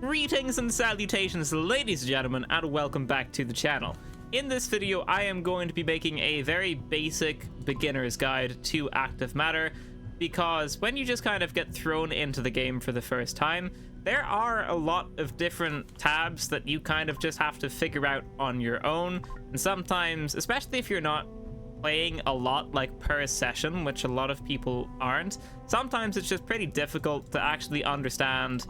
Greetings and salutations, ladies and gentlemen, and welcome back to the channel. In this video, I am going to be making a very basic beginner's guide to active matter, because when you just kind of get thrown into the game for the first time, there are a lot of different tabs that you kind of just have to figure out on your own. And sometimes, especially if you're not playing a lot like per session, which a lot of people aren't, sometimes it's just pretty difficult to actually understand,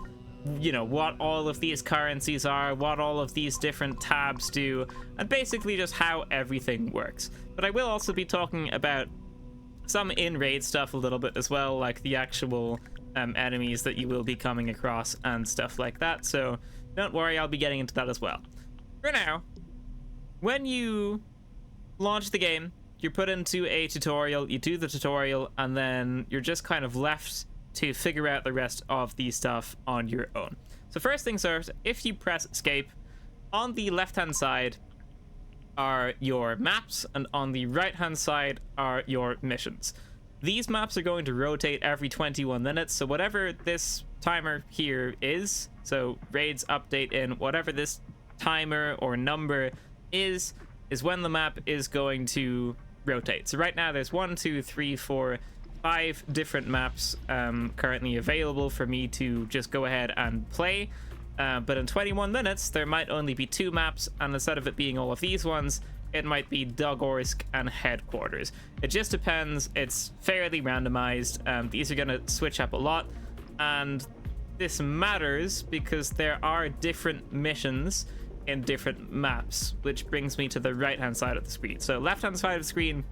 you know, what all of these currencies are, what all of these different tabs do, and basically just how everything works. But I will also be talking about some in-raid stuff a little bit as well, like the actual enemies that you will be coming across and stuff like that, so don't worry, I'll be getting into that as well. For now, when you launch the game, you're put into a tutorial, you do the tutorial, and then you're just kind of left to figure out the rest of the stuff on your own. So first things first, if you press escape, on the left hand side are your maps, and on the right hand side are your missions. These maps are going to rotate every 21 minutes, so whatever this timer here is, so raids update in whatever this timer or number is when the map is going to rotate. So right now there's 5 different maps currently available for me to just go ahead and play, but in 21 minutes there might only be 2 maps, and instead of it being all of these ones, it might be Dogorsk and Headquarters. It just depends. It's fairly randomized. These are going to switch up a lot, and this matters because there are different missions in different maps, which brings me to the right hand side of the screen. So left hand side of the screen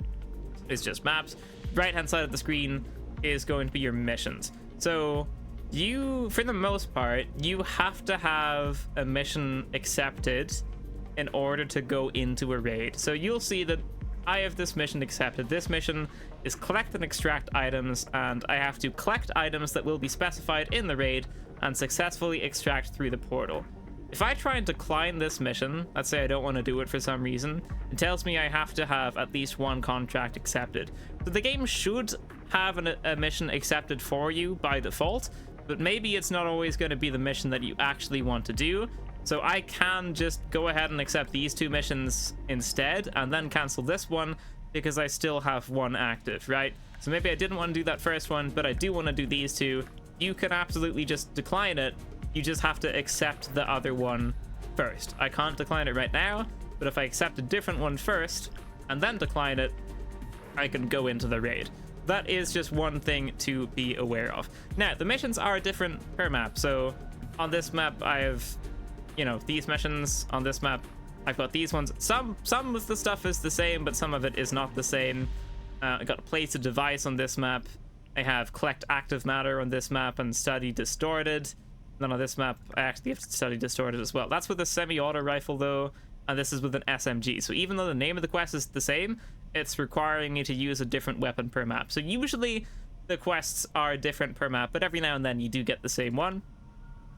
is just maps, right hand side of the screen is going to be your missions. So you, for the most part, you have to have a mission accepted in order to go into a raid. So you'll see that I have this mission accepted. This mission is collect and extract items, and I have to collect items that will be specified in the raid and successfully extract through the portal. If I try and decline this mission, let's say I don't want to do it for some reason, it tells me I have to have at least 1 contract accepted. So the game should have a mission accepted for you by default, but maybe it's not always going to be the mission that you actually want to do. So I can just go ahead and accept these 2 missions instead, and then cancel this one because I still have 1 active, right? So maybe I didn't want to do that first one, but I do want to do these 2. You can absolutely just decline it. You just have to accept the other one first. I can't decline it right now, but if I accept a different one first and then decline it, I can go into the raid. That is just one thing to be aware of. Now, the missions are different per map. So on this map, I have, you know, these missions. On this map, I've got these ones. Some of the stuff is the same, but some of it is not the same. I got to place a device on this map. I have collect active matter on this map and study distorted. Then on this map, I actually have to study distorted as well. That's with a semi-auto rifle though, and this is with an SMG. So even though the name of the quest is the same, it's requiring me to use a different weapon per map. So usually the quests are different per map, but every now and then you do get the same one.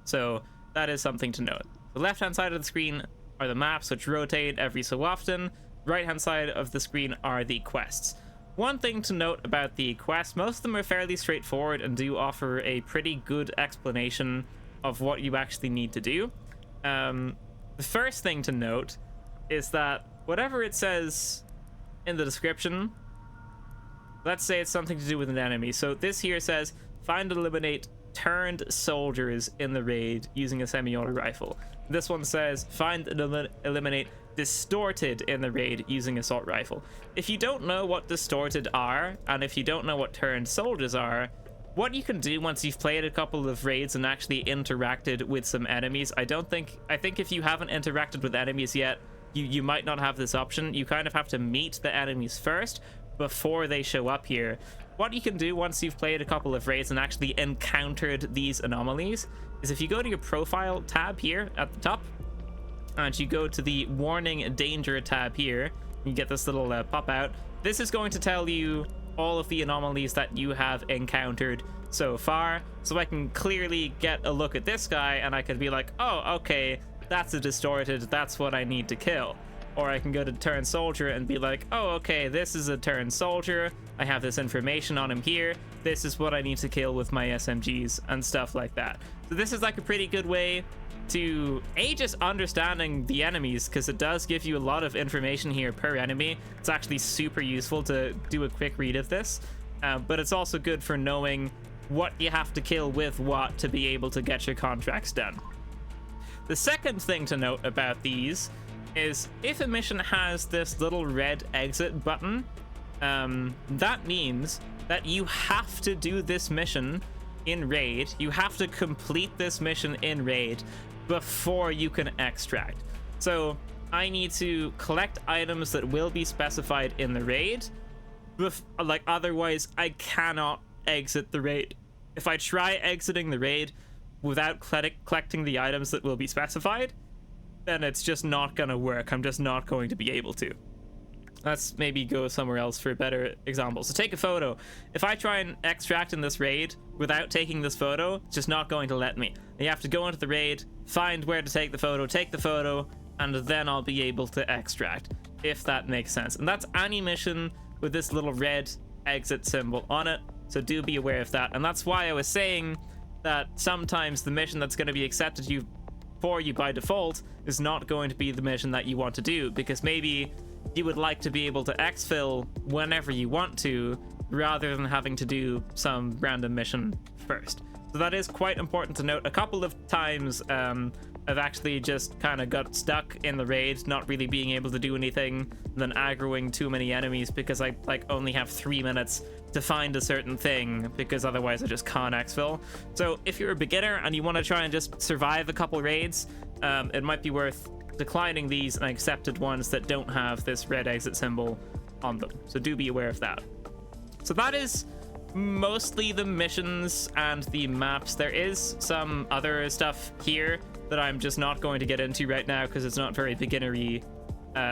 So that is something to note. The left-hand side of the screen are the maps, which rotate every so often. Right-hand side of the screen are the quests. One thing to note about the quests, most of them are fairly straightforward and do offer a pretty good explanation of what you actually need to do. The first thing to note is that whatever it says in the description, let's say it's something to do with an enemy. So this here says, find and eliminate turned soldiers in the raid using a semi-auto rifle. This one says, find and eliminate distorted in the raid using assault rifle. If you don't know what distorted are, and if you don't know what turned soldiers are, what you can do once you've played a couple of raids and actually interacted with some enemies, I think if you haven't interacted with enemies yet, you might not have this option. You kind of have to meet the enemies first before they show up here. What you can do once you've played a couple of raids and actually encountered these anomalies is if you go to your profile tab here at the top, and you go to the warning danger tab here, you get this little pop out. This is going to tell you all of the anomalies that you have encountered so far, so I can clearly get a look at this guy and I could be like, oh, okay, that's a distorted, that's what I need to kill. Or I can go to turn soldier and be like, oh, okay, this is a turn soldier, I have this information on him here, this is what I need to kill with my SMGs and stuff like that. So this is like a pretty good way to just understanding the enemies, because it does give you a lot of information here per enemy. It's actually super useful to do a quick read of this, but it's also good for knowing what you have to kill with what to be able to get your contracts done. The second thing to note about these is if a mission has this little red exit button, that means that you have to do this mission in raid. You have to complete this mission in raid before you can extract. So I need to collect items that will be specified in the raid, like otherwise I cannot exit the raid. If I try exiting the raid without collecting the items that will be specified, then it's just not gonna work. I'm just not going to be able to. Let's maybe go somewhere else for a better example. So take a photo. If I try and extract in this raid without taking this photo, it's just not going to let me. You have to go into the raid, find where to take the photo, and then I'll be able to extract, if that makes sense. And that's any mission with this little red exit symbol on it, so do be aware of that. And that's why I was saying that sometimes the mission that's going to be accepted for you by default is not going to be the mission that you want to do, because maybe you would like to be able to exfil whenever you want to, rather than having to do some random mission first. So that is quite important to note. A couple of times I've actually just kind of got stuck in the raid, not really being able to do anything, then aggroing too many enemies because I only have 3 minutes to find a certain thing, because otherwise I just can't exfil. So if you're a beginner and you want to try and just survive a couple raids, it might be worth declining these and accepted ones that don't have this red exit symbol on them. So do be aware of that. So that is mostly the missions and the maps. There is some other stuff here that I'm just not going to get into right now because it's not very beginnery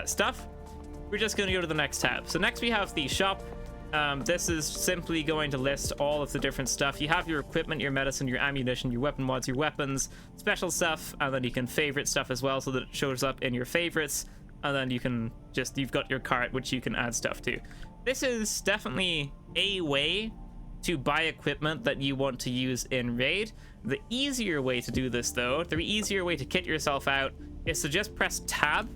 stuff. We're just going to go to the next tab. So next we have the shop. This is simply going to list all of the different stuff. You have your equipment, your medicine, your ammunition, your weapon mods, your weapons, special stuff, and then you can favorite stuff as well so that it shows up in your favorites. And then you can you've got your cart, which you can add stuff to. This is definitely a way to buy equipment that you want to use in raid. The easier way to do this, though, the easier way to kit yourself out, is to just press tab,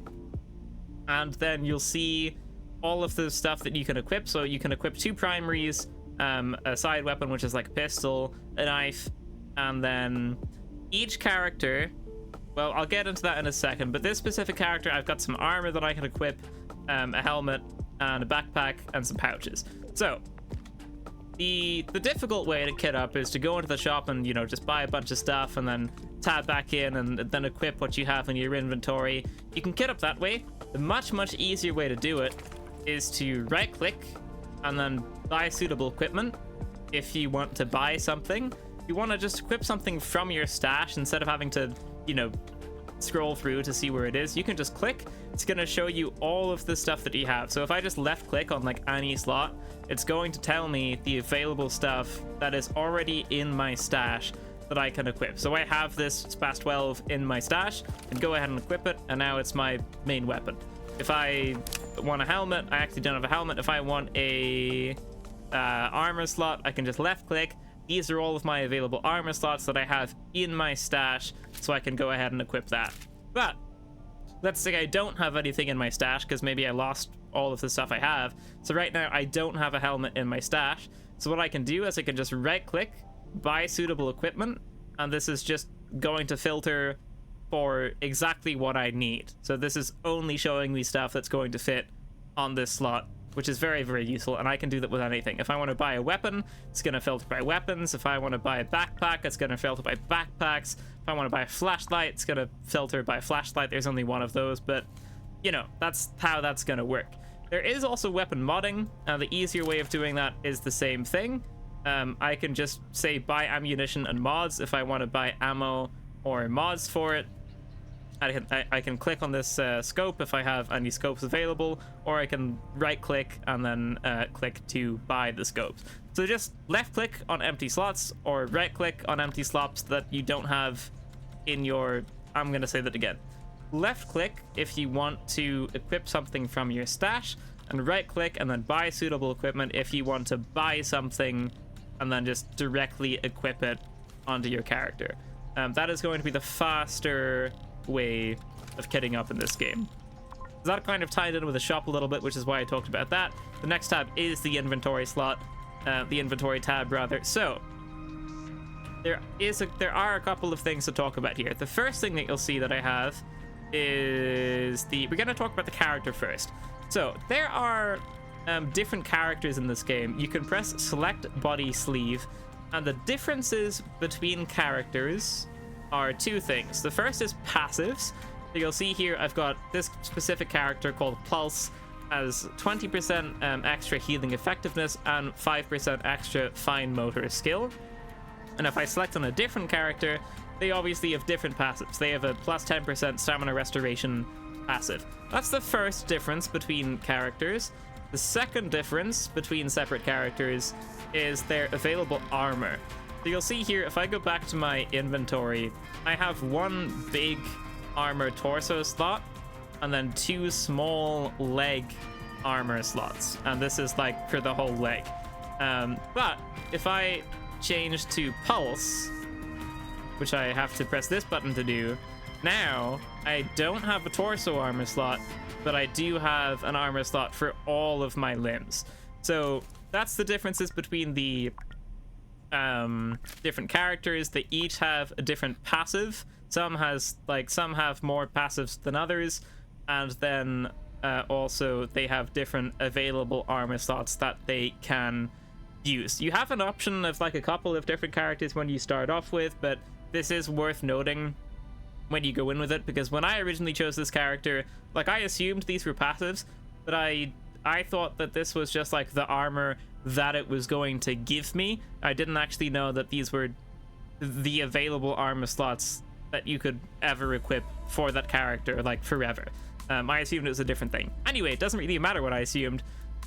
and then you'll see all of the stuff that you can equip. So you can equip 2 primaries, a side weapon, which is like a pistol, a knife, and then each character, well, I'll get into that in a second, but this specific character, I've got some armor that I can equip, a helmet, and a backpack, and some pouches. So the difficult way to kit up is to go into the shop and, you know, just buy a bunch of stuff and then tab back in and then equip what you have in your inventory. You can kit up that way. The much easier way to do it is to right click and then buy suitable equipment. If you want to buy something, if you want to just equip something from your stash instead of having to, you know, scroll through to see where it is, you can just click. It's going to show you all of the stuff that you have. So if I just left click on like any slot, it's going to tell me the available stuff that is already in my stash that I can equip. So I have this SPAS 12 in my stash, and go ahead and equip it, and now it's my main weapon. If I want a helmet, I actually don't have a helmet. If I want a armor slot, I can just left click. These are all of my available armor slots that I have in my stash, so I can go ahead and equip that. But let's say I don't have anything in my stash because maybe I lost all of the stuff I have. So right now I don't have a helmet in my stash. So what I can do is I can just right click, buy suitable equipment, and this is just going to filter for exactly what I need. So this is only showing me stuff that's going to fit on this slot, which is very useful, and I can do that with anything. If I want to buy a weapon, it's going to filter by weapons. If I want to buy a backpack, it's going to filter by backpacks. If I want to buy a flashlight, it's going to filter by flashlight. There's only one of those, but you know, that's how that's going to work. There is also weapon modding, and the easier way of doing that is the same thing. I can just say buy ammunition and mods if I want to buy ammo or mods for it. I can click on this scope if I have any scopes available, or I can right click and then click to buy the scopes. So just left click on empty slots or right click on empty slots that you don't have in your, I'm going to say that again. Left click if you want to equip something from your stash, and right click and then buy suitable equipment if you want to buy something and then just directly equip it onto your character. That is going to be the faster way of kitting up in this game. That kind of tied in with the shop a little bit, which is why I talked about that. The next tab is the inventory slot, the inventory tab rather. So there are a couple of things to talk about here. The first thing that you'll see that I have is we're going to talk about the character first. So there are different characters in this game. You can press select body sleeve, and the differences between characters are two things. The first is passives. So you'll see here I've got this specific character called Pulse, has 20% extra healing effectiveness and 5% extra fine motor skill. And if I select on a different character, they obviously have different passives. They have a plus 10% stamina restoration passive. That's the first difference between characters. The second difference between separate characters is their available armor. So you'll see here, if I go back to my inventory, I have one big armor torso slot and then two small leg armor slots, and this is like for the whole leg. But if I change to Pulse, which I have to press this button to do, now I don't have a torso armor slot, but I do have an armor slot for all of my limbs. So that's the differences between the different characters. They each have a different passive. Some have more passives than others, and then also they have different available armor slots that they can use. You have an option of like a couple of different characters when you start off with, but this is worth noting when you go in with it, because when I originally chose this character, like, I assumed these were passives, but I thought that this was just like the armor that it was going to give me. I didn't actually know that these were the available armor slots that you could ever equip for that character, like, forever. I assumed it was a different thing. Anyway, it doesn't really matter what I assumed.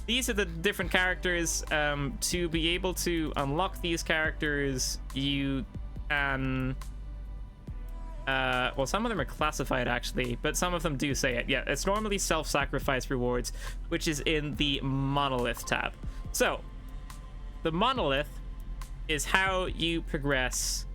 These are the different characters. To be able to unlock these characters, you can... well, some of them are classified, actually, but some of them do say it. Yeah, it's normally self-sacrifice rewards, which is in the Monolith tab. So, the Monolith is how you progress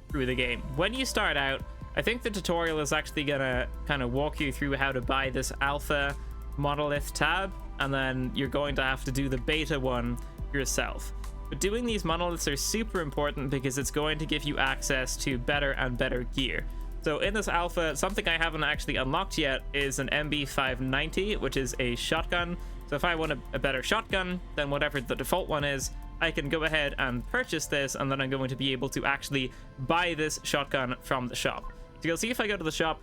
through the game. When you start out, I think the tutorial is actually gonna kind of walk you through how to buy this alpha Monolith tab, and then you're going to have to do the beta one yourself. But doing these monoliths are super important because it's going to give you access to better and better gear. So in this alpha, something I haven't actually unlocked yet is an MB590, which is a shotgun. So if I want a better shotgun than whatever the default one is, I can go ahead and purchase this, and then I'm going to be able to actually buy this shotgun from the shop. So you'll see if I go to the shop,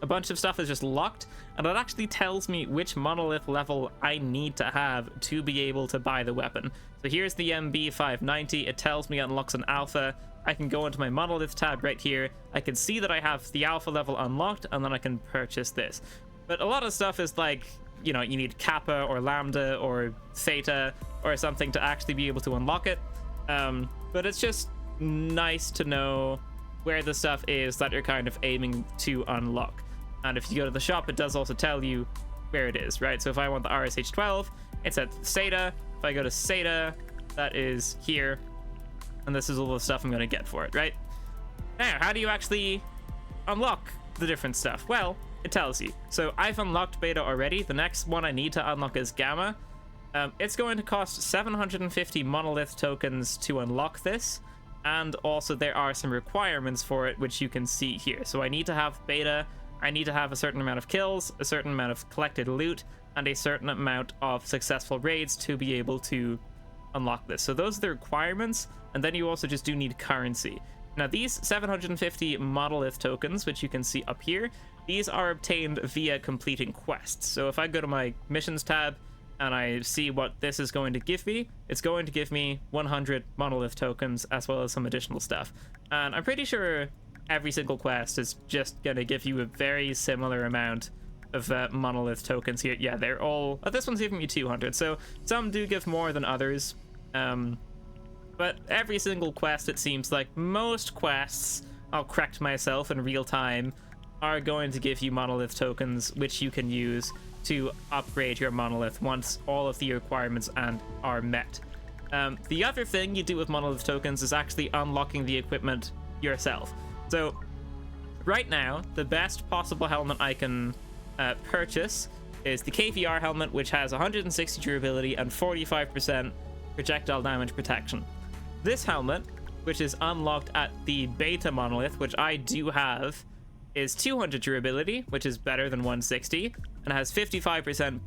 a bunch of stuff is just locked, and it actually tells me which monolith level I need to have to be able to buy the weapon. So here's the MB590. It tells me it unlocks an alpha. I can go into my monolith tab right here. I can see that I have the alpha level unlocked, and then I can purchase this. But a lot of stuff is like, you know, you need Kappa or Lambda or Theta or something to actually be able to unlock it. But it's just nice to know where the stuff is that you're kind of aiming to unlock. And if you go to the shop, it does also tell you where it is, right? So if I want the RSH-12, it's at SETA. If I go to SETA, that is here. And this is all the stuff I'm going to get for it, right? Now, how do you actually unlock the different stuff? Well, it tells you. So I've unlocked beta already. The next one I need to unlock is gamma. It's going to cost 750 monolith tokens to unlock this. And also there are some requirements for it, which you can see here. So I need to have beta, I need to have a certain amount of kills, a certain amount of collected loot, and a certain amount of successful raids to be able to unlock this. So those are the requirements, and then you also just do need currency. Now these 750 monolith tokens, which you can see up here, these are obtained via completing quests. So if I go to my missions tab and I see what this is going to give me, it's going to give me 100 monolith tokens as well as some additional stuff. And I'm pretty sure every single quest is just going to give you a very similar amount of monolith tokens here. Yeah, they're all... this one's giving me 200, so some do give more than others. But every single quest, it seems like most quests, I'll correct myself in real time, are going to give you monolith tokens, which you can use to upgrade your monolith once all of the requirements are met. The other thing you do with monolith tokens is actually unlocking the equipment yourself. So right now, the best possible helmet I can purchase is the KVR helmet, which has 160 durability and 45% projectile damage protection. This helmet, which is unlocked at the beta monolith, which I do have, is 200 durability, which is better than 160, and has 55%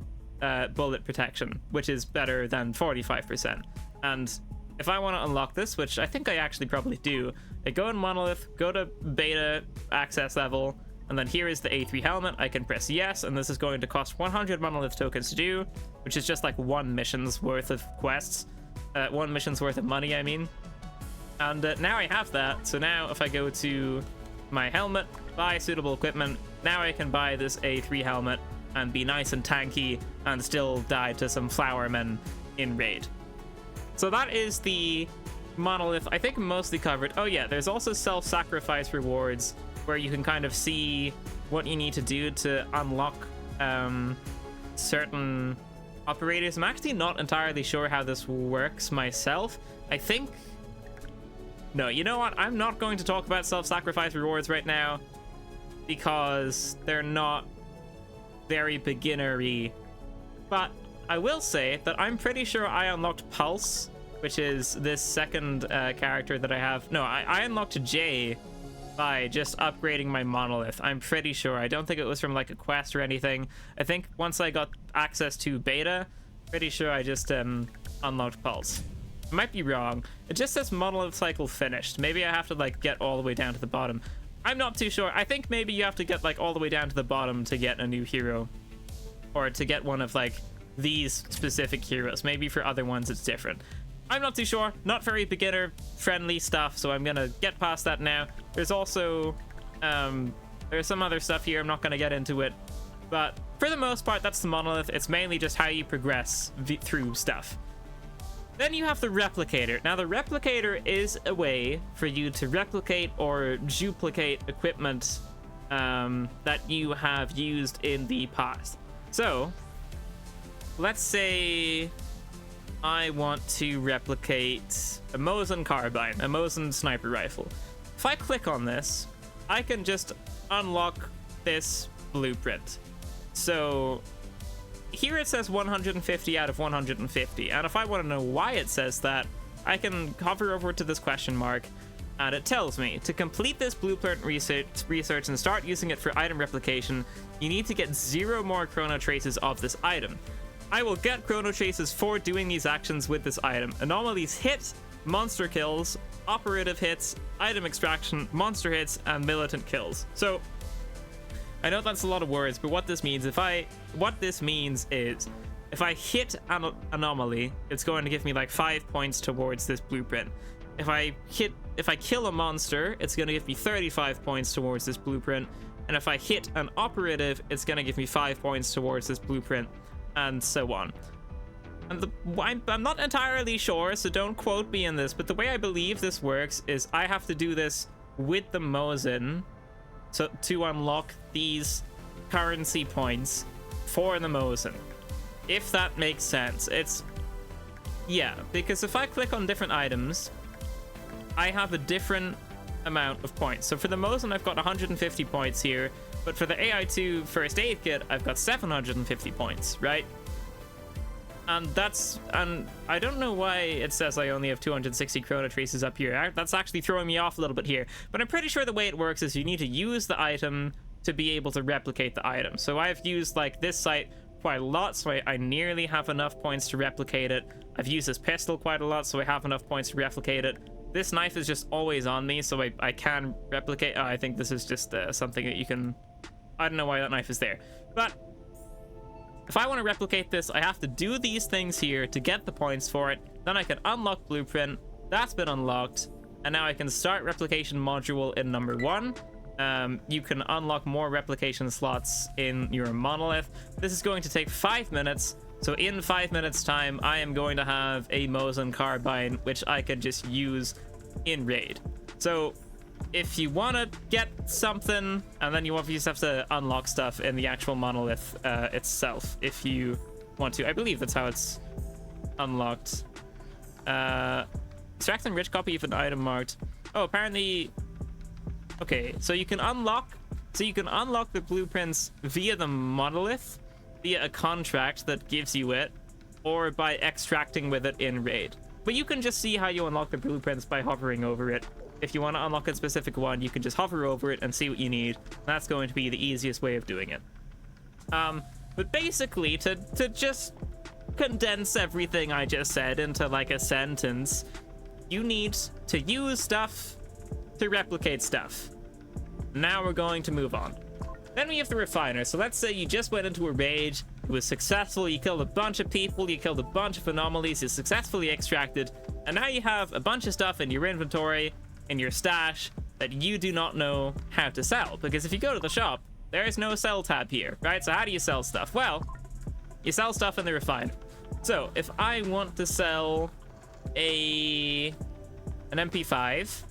bullet protection, which is better than 45%. And if I want to unlock this, which I think I actually probably do, I go in monolith, go to beta access level, and then here is the A3 helmet. I can press yes, and this is going to cost 100 monolith tokens to do, which is just like one mission's worth of quests, one mission's worth of money, I mean. And now I have that, so now if I go to my helmet, buy suitable equipment, now I can buy this A3 helmet and be nice and tanky and still die to some flower men in raid. So that is the monolith, I think, mostly covered. Oh yeah, there's also self-sacrifice rewards where you can kind of see what you need to do to unlock certain operators. I'm actually not entirely sure how this works myself. I think... No, you know what? I'm not going to talk about self-sacrifice rewards right now because they're not very beginnery. But I will say that I'm pretty sure I unlocked Pulse, which is this second character that I have. No, I unlocked Jay by just upgrading my monolith. I'm pretty sure. I don't think it was from like a quest or anything. I think once I got access to beta, pretty sure I just unlocked Pulse. I might be wrong. It just says monolith cycle finished. Maybe I have to like get all the way down to the bottom. I'm not too sure. I think maybe you have to get like all the way down to the bottom to get a new hero, or to get one of like these specific heroes. Maybe for other ones it's different. I'm not too sure. Not very beginner friendly stuff, so I'm gonna get past that now. There's also there's some other stuff here. I'm not gonna get into it, but for the most part that's the monolith. It's mainly just how you progress through stuff. Then you have the Replicator. Now, the Replicator is a way for you to replicate or duplicate equipment that you have used in the past. So, let's say I want to replicate a Mosin carbine, a Mosin sniper rifle. If I click on this, I can just unlock this blueprint. So... here it says 150 out of 150, and if I want to know why it says that, I can hover over to this question mark, and it tells me to complete this blueprint research and start using it for item replication, you need to get 0 more Chronotraces of this item. I will get Chronotraces for doing these actions with this item. Anomalies hit, monster kills, operative hits, item extraction, monster hits, and militant kills. So I know that's a lot of words, but what this means is if I hit an anomaly, it's going to give me like 5 points towards this blueprint. If I kill a monster, it's going to give me 35 points towards this blueprint. And if I hit an operative, it's going to give me 5 points towards this blueprint, and so on. And I'm not entirely sure, so don't quote me in this, but the way I believe this works is I have to do this with the Mosin, so to unlock these currency points for the Mosin, if that makes sense. Yeah, because if I click on different items, I have a different amount of points. So for the Mosin, I've got 150 points here, but for the AI2 first aid kit, I've got 750 points, right? And I don't know why it says I only have 260 Chronotraces up here. That's actually throwing me off a little bit here. But I'm pretty sure the way it works is you need to use the item to be able to replicate the item. So I've used like this site quite a lot, so I nearly have enough points to replicate it. I've used this pistol quite a lot, so I have enough points to replicate it. This knife is just always on me, so I can replicate. I think this is just something that you can... I don't know why that knife is there. But if I want to replicate this, I have to do these things here to get the points for it. Then I can unlock Blueprint. That's been unlocked. And now I can start replication module in number 1. You can unlock more replication slots in your monolith. This is going to take 5 minutes. So in 5 minutes time, I am going to have a Mosin carbine, which I can just use in raid. So if you want to get something, and then you obviously have to unlock stuff in the actual monolith itself, if you want to. I believe that's how it's unlocked. Extract and rich copy of an item marked. Oh, apparently Okay, so you can unlock the blueprints via the Monolith, via a contract that gives you it, or by extracting with it in raid. But you can just see how you unlock the blueprints by hovering over it. If you want to unlock a specific one, you can just hover over it and see what you need. That's going to be the easiest way of doing it. But basically, to just condense everything I just said into like a sentence, you need to use stuff to replicate stuff. Now we're going to move on. Then we have the refiner. So let's say you just went into a raid, it was successful, you killed a bunch of people, you killed a bunch of anomalies, you successfully extracted, and now you have a bunch of stuff in your inventory, in your stash, that you do not know how to sell. Because if you go to the shop, there is no sell tab here, right? So how do you sell stuff? Well, you sell stuff in the refiner. So if I want to sell an MP5,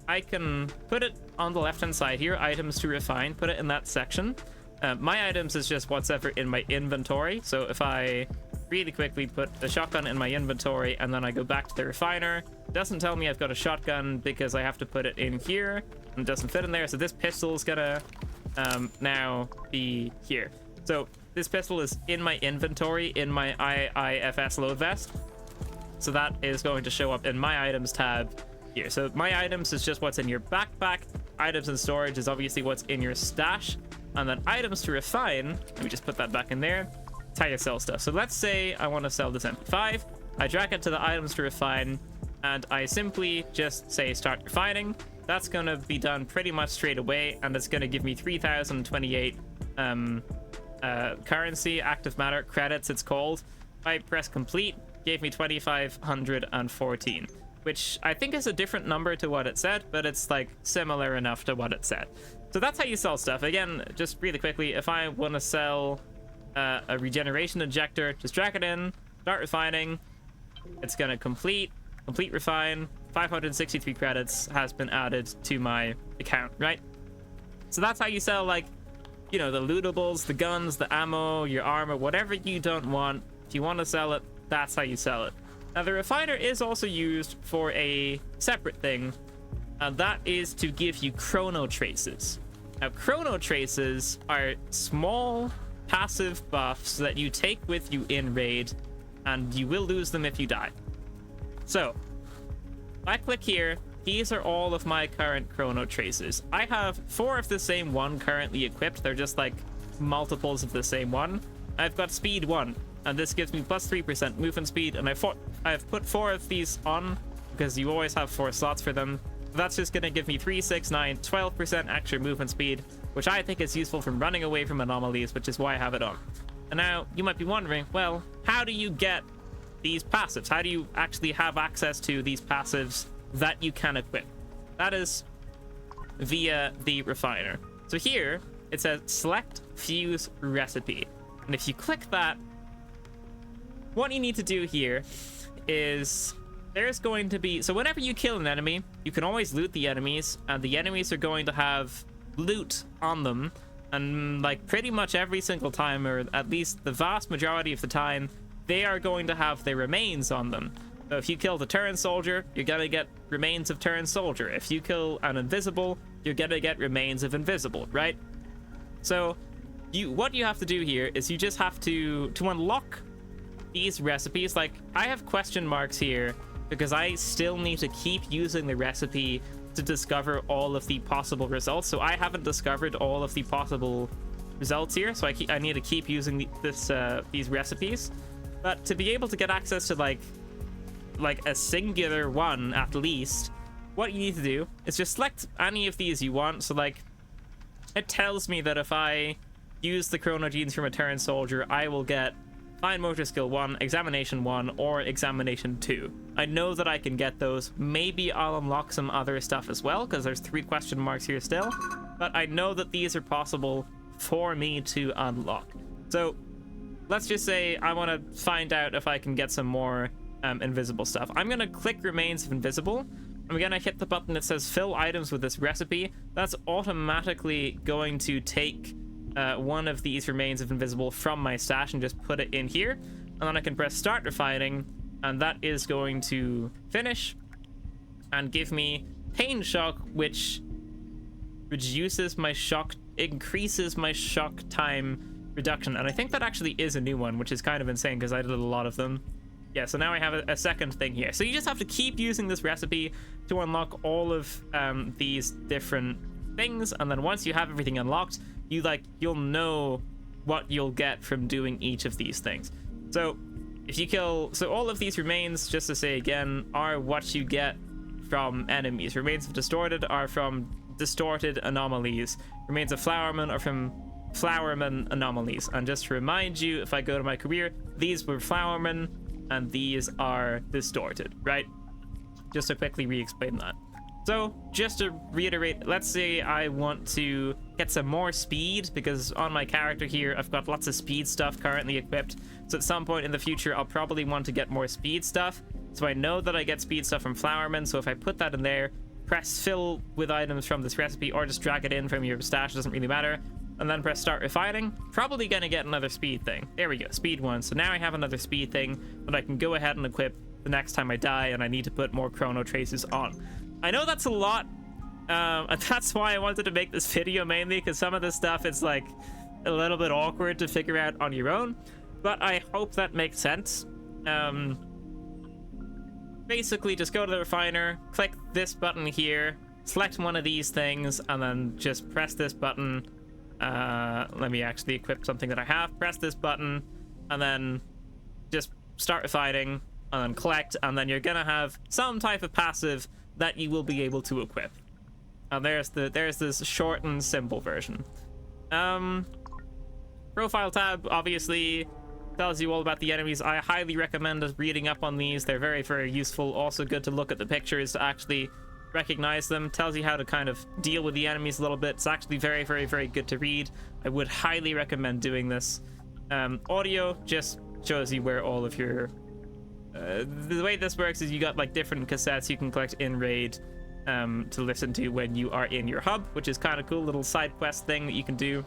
I can put it on the left hand side here, items to refine, put it in that section. My items is just what's ever in my inventory. So if I really quickly put a shotgun in my inventory and then I go back to the refiner, it doesn't tell me I've got a shotgun because I have to put it in here and it doesn't fit in there. So this pistol is gonna now be here. So this pistol is in my inventory in my IIFS load vest. So that is going to show up in my items tab here. So my items is just what's in your backpack. Items and storage is obviously what's in your stash. And then items to refine, let me just put that back in there. It's how you sell stuff. So let's say I want to sell this MP5. I drag it to the items to refine, and I simply just say start refining. That's going to be done pretty much straight away, and it's going to give me 3028 currency, active matter, credits it's called. I press complete, gave me 2514, which I think is a different number to what it said, but it's like similar enough to what it said. So that's how you sell stuff. Again, just really quickly, if I want to sell a regeneration injector, just drag it in, start refining. It's going to complete refine. 563 credits has been added to my account, right? So that's how you sell, like, you know, the lootables, the guns, the ammo, your armor, whatever you don't want. If you want to sell it, that's how you sell it. Now, the refiner is also used for a separate thing, and that is to give you Chronotraces. Now, Chronotraces are small passive buffs that you take with you in raid, and you will lose them if you die. So, if I click here, these are all of my current Chronotraces. I have 4 of the same one currently equipped. They're just like multiples of the same one. I've got speed 1, and this gives me plus 3% movement speed, and I've put 4 of these on because you always have 4 slots for them. That's just going to give me 3, 6, 9, 12% extra movement speed, which I think is useful from running away from anomalies, which is why I have it on. And now you might be wondering, well, how do you get these passives? How do you actually have access to these passives that you can equip? That is via the refiner. So here it says select fuse recipe, and if you click that, what you need to do here is there's going to be, so whenever you kill an enemy, you can always loot the enemies, and the enemies are going to have loot on them, and like pretty much every single time, or at least the vast majority of the time, they are going to have their remains on them. So if you kill the Turn Soldier, you're gonna get remains of Turn Soldier. If you kill an Invisible, you're gonna get remains of Invisible, right? So what you have to do here is you just have to unlock these recipes. Like, I have question marks here because I still need to keep using the recipe to discover all of the possible results. So I haven't discovered all of the possible results here, so I need to keep using these recipes. But to be able to get access to like a singular one at least, what you need to do is just select any of these you want. So like, it tells me that if I use the chrono genes from a Turn Soldier, I will get Fine Motor Skill 1, Examination 1, or Examination 2. I know that I can get those. Maybe I'll unlock some other stuff as well, because there's 3 question marks here still. But I know that these are possible for me to unlock. So let's just say I want to find out if I can get some more invisible stuff. I'm going to click Remains of Invisible. I'm going to hit the button that says Fill Items with this recipe. That's automatically going to take one of these Remains of Invisible from my stash and just put it in here, and then I can press Start Refining, and that is going to finish and give me Pain Shock, which reduces my shock, increases my shock time reduction. And I think that actually is a new one, which is kind of insane because I did a lot of them. Yeah, so now I have a second thing here. So you just have to keep using this recipe to unlock all of these different things, and then once you have everything unlocked, you'll know what you'll get from doing each of these things. So if you kill, so all of these remains, just to say again, are what you get from enemies. Remains of distorted are from distorted anomalies. Remains of flowerman are from flowerman anomalies. And just to remind you, if I go to my career, these were flowerman and these are distorted, right? Just to quickly re-explain that. So just to reiterate, let's say I want to get some more speed, because on my character here I've got lots of speed stuff currently equipped. So at some point in the future I'll probably want to get more speed stuff. So I know that I get speed stuff from flowerman, so if I put that in there, press fill with items from this recipe, or just drag it in from your stash, doesn't really matter, and then press start refining, probably gonna get another speed thing. There we go, speed 1. So now I have another speed thing that I can go ahead and equip the next time I die, and I need to put more Chronotraces on. I know that's a lot, and that's why I wanted to make this video mainly, because some of this stuff is like a little bit awkward to figure out on your own, but I hope that makes sense. Basically just go to the refiner, click this button here, select one of these things, and then just press this button. Let me actually equip something that I have. Press this button, and then just start refining, and then collect, and then you're gonna have some type of passive that you will be able to equip. And there's this short and simple version. Profile tab obviously tells you all about the enemies. I highly recommend reading up on these. They're very, very useful. Also good to look at the pictures to actually recognize them. Tells you how to kind of deal with the enemies a little bit. It's actually very, very, very good to read. I would highly recommend doing this. Audio just shows you where all of your the way this works is you got like different cassettes you can collect in raid to listen to when you are in your hub, which is kind of cool. Little side quest thing that you can do.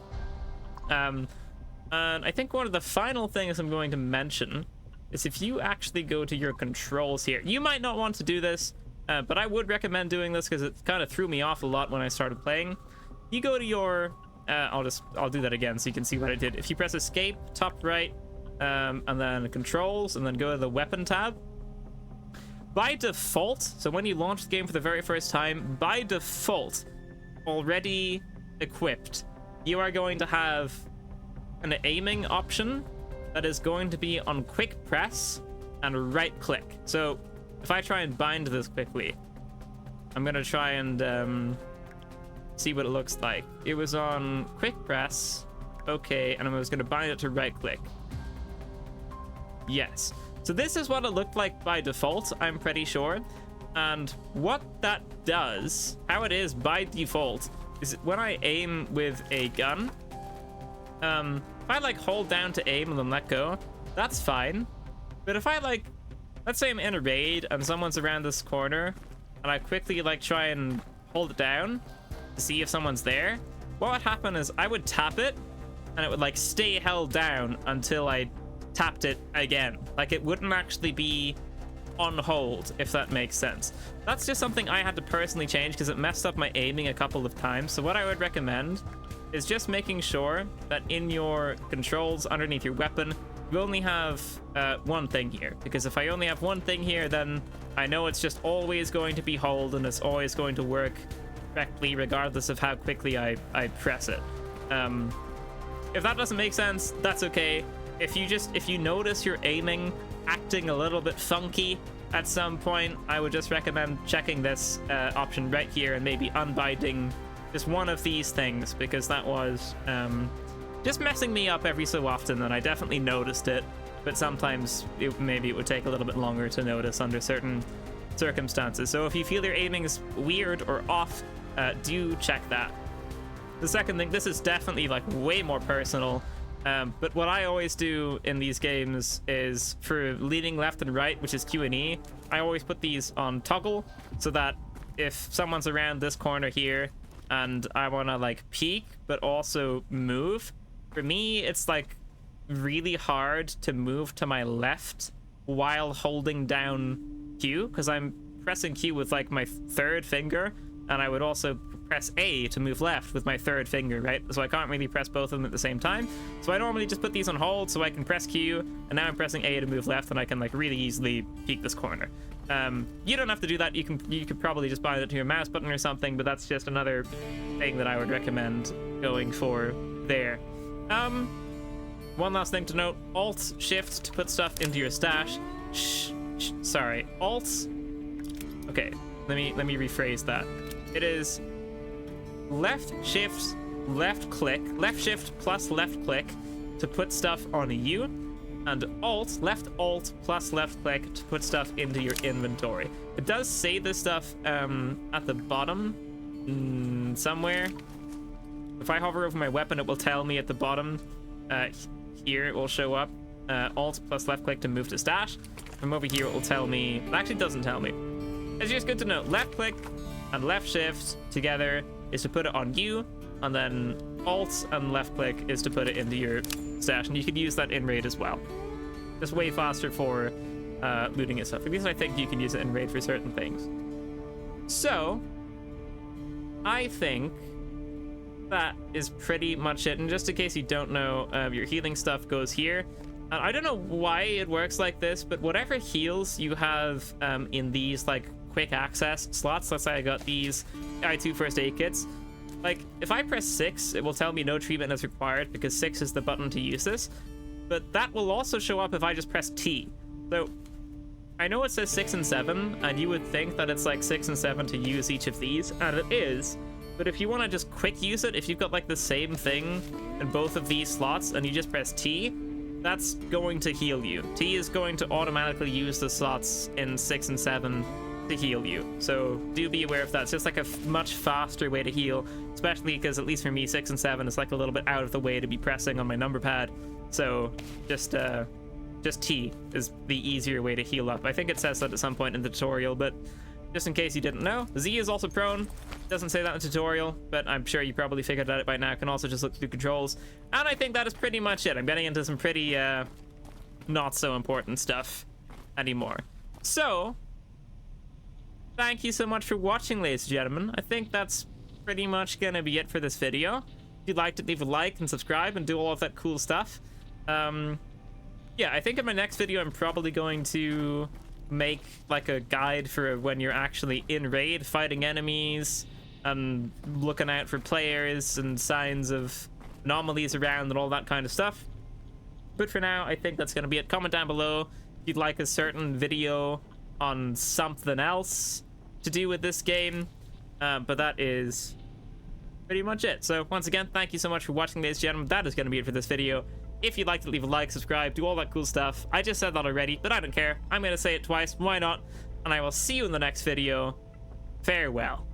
And I think one of the final things I'm going to mention is if you actually go to your controls here, you might not want to do this, but I would recommend doing this because it kind of threw me off a lot when I started playing. You go to your I'll do that again so you can see what I did. If you press escape, top right, and then controls, and then go to the weapon tab, by default, so when you launch the game for the very first time, by default, already equipped, you are going to have an aiming option that is going to be on quick press and right click. So if I try and bind this quickly, I'm gonna try and see what it looks like. It was on quick press, okay, and I was gonna bind it to right click. Yes, so this is what it looked like by default, I'm pretty sure. And what that does, how it is by default, is when I aim with a gun, if I like hold down to aim and then let go, that's fine. But if I like, let's say I'm in a raid and someone's around this corner and I quickly like try and hold it down to see if someone's there, what would happen is I would tap it and it would like stay held down until I tapped it again. Like it wouldn't actually be on hold, if that makes sense. That's just something I had to personally change because it messed up my aiming a couple of times. So what I would recommend is just making sure that in your controls underneath your weapon, you only have one thing here. Because if I only have one thing here, then I know it's just always going to be hold and it's always going to work correctly regardless of how quickly I press it. If that doesn't make sense, that's okay. If you notice your aiming acting a little bit funky at some point, I would just recommend checking this option right here and maybe unbinding just one of these things, because that was just messing me up every so often, and I definitely noticed it, but sometimes maybe it would take a little bit longer to notice under certain circumstances. So if you feel your aiming is weird or off, do check that. The second thing, this is definitely like way more personal, but what I always do in these games is for leaning left and right, which is Q and E, I always put these on toggle so that if someone's around this corner here and I want to like peek but also move, for me it's like really hard to move to my left while holding down Q, because I'm pressing Q with like my third finger, and I would also press A to move left with my third finger, right? So I can't really press both of them at the same time. So I normally just put these on hold so I can press Q, and now I'm pressing A to move left, and I can like really easily peek this corner. You don't have to do that. You could probably just bind it to your mouse button or something, but that's just another thing that I would recommend going for there. One last thing to note: Alt Shift to put stuff into your stash. Sorry, Alt. Okay, let me rephrase that. It is left shift, left click, left shift plus left click to put stuff on you, and left alt plus left click to put stuff into your inventory. It does say this stuff at the bottom somewhere. If I hover over my weapon, it will tell me at the bottom. Here it will show up. Alt plus left click to move to stash. From over here, it will tell me. It actually doesn't tell me. It's just good to know. Left click and left shift together is to put it on you, and then alt and left click is to put it into your stash, and you could use that in raid as well. Just way faster for looting and stuff. At least I think you can use it in raid for certain things. So I think that is pretty much it. And just in case you don't know, your healing stuff goes here. And I don't know why it works like this, but whatever heals you have in these like quick access slots, let's say I got these I2 first aid kits, like if I press 6, it will tell me no treatment is required because 6 is the button to use this, but that will also show up if I just press T. So I know it says 6 and 7, and you would think that it's like 6 and 7 to use each of these, and it is, but if you want to just quick use it, if you've got like the same thing in both of these slots and you just press T, that's going to heal you. T is going to automatically use the slots in 6 and 7 to heal you. So do be aware of that. It's just like a much faster way to heal, especially because at least for me, 6 and 7 is like a little bit out of the way to be pressing on my number pad. So just T is the easier way to heal up. I think it says that at some point in the tutorial, but just in case you didn't know, Z is also prone. Doesn't say that in the tutorial, but I'm sure you probably figured that out by now. Can also just look through controls. And I think that is pretty much it. I'm getting into some pretty not so important stuff anymore. So thank you so much for watching, ladies and gentlemen. I think that's pretty much gonna be it for this video. If you'd like to leave a like and subscribe and do all of that cool stuff. Yeah, I think in my next video I'm probably going to make like a guide for when you're actually in raid fighting enemies and looking out for players and signs of anomalies around and all that kind of stuff. But for now, I think that's going to be it. Comment down below if you'd like a certain video on something else to do with this game, but that is pretty much it. So once again, thank you so much for watching, ladies and gentlemen. That is going to be it for this video. If you'd like to leave a like, subscribe, do all that cool stuff. I just said that already, but I don't care. I'm going to say it twice. Why not? And I will see you in the next video. Farewell.